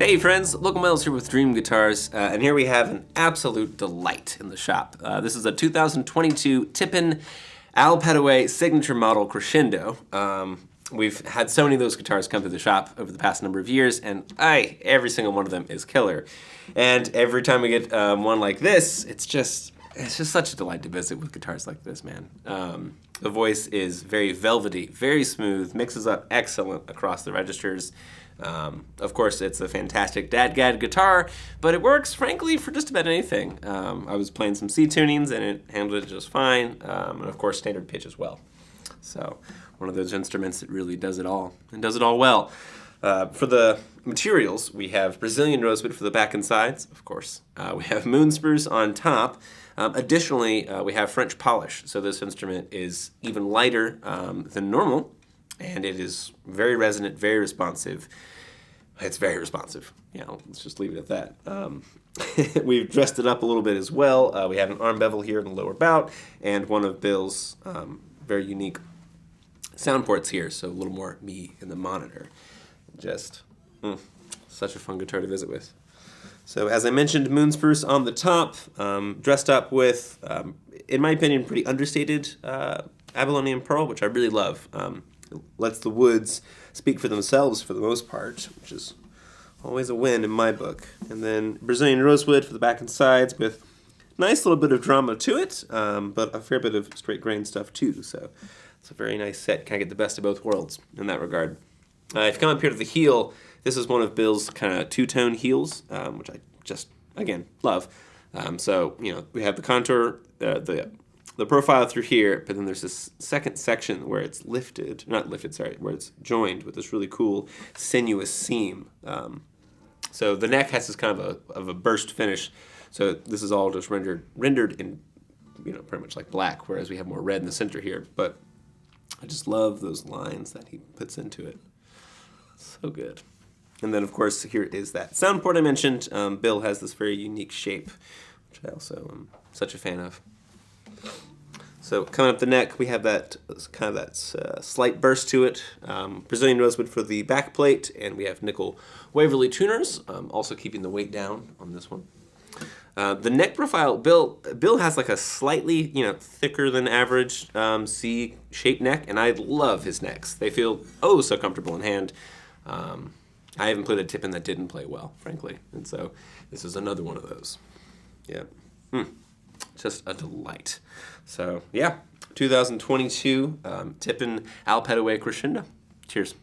Hey friends, Logan Miles here with Dream Guitars, and here we have an absolute delight in the shop. This is a 2022 Tippin Al Petteway signature model Crescendo. We've had so many of those guitars come through the shop over the past number of years, and every single one of them is killer. And every time we get one like this, it's just such a delight to visit with guitars like this, man. The voice is very velvety, very smooth, mixes up excellent across the registers. Of course, it's a fantastic DAD-GAD guitar, but it works, frankly, for just about anything. I was playing some C tunings, and it handled it just fine, and of course, standard pitch as well. So, one of those instruments that really does it all, and does it all well. For the materials, we have Brazilian rosewood for the back and sides, of course. We have Moonspruce on top. Additionally, we have French polish, so this instrument is even lighter than normal, and it is very resonant, very responsive. It's very responsive. Yeah, let's just leave it at that. We've dressed it up a little bit as well. We have an arm bevel here in the lower bout, and one of Bill's very unique sound ports here, so a little more me in the monitor. Just such a fun guitar to visit with. So as I mentioned, Moonspruce on the top, dressed up with, in my opinion, pretty understated Babylonian pearl, which I really love. It lets the woods speak for themselves for the most part, which is always a win in my book. And then Brazilian rosewood for the back and sides with nice little bit of drama to it, but a fair bit of straight grain stuff too. So it's a very nice set. Kind of get the best of both worlds in that regard. If you come up here to the heel, this is one of Bill's kind of two-tone heels, which I just, again, love. So, you know, we have the contour, the profile through here, but then there's this second section where it's where it's joined with this really cool sinuous seam. So the neck has this kind of a burst finish. So this is all just rendered in, you know, pretty much like black, whereas we have more red in the center here. But I just love those lines that he puts into it. So good. And then, of course, here is that sound port I mentioned. Bill has this very unique shape, which I also am such a fan of. So coming up the neck, we have that kind of that slight burst to it. Brazilian rosewood for the back plate, and we have nickel Waverly tuners, also keeping the weight down on this one. The neck profile, Bill has like a slightly, thicker than average C-shaped neck, and I love his necks. They feel so comfortable in hand. I haven't played a Tippin that didn't play well, frankly, and so this is another one of those. Yeah, just a delight. So yeah, 2022 Tippin Al Petteway Crescendo. Cheers.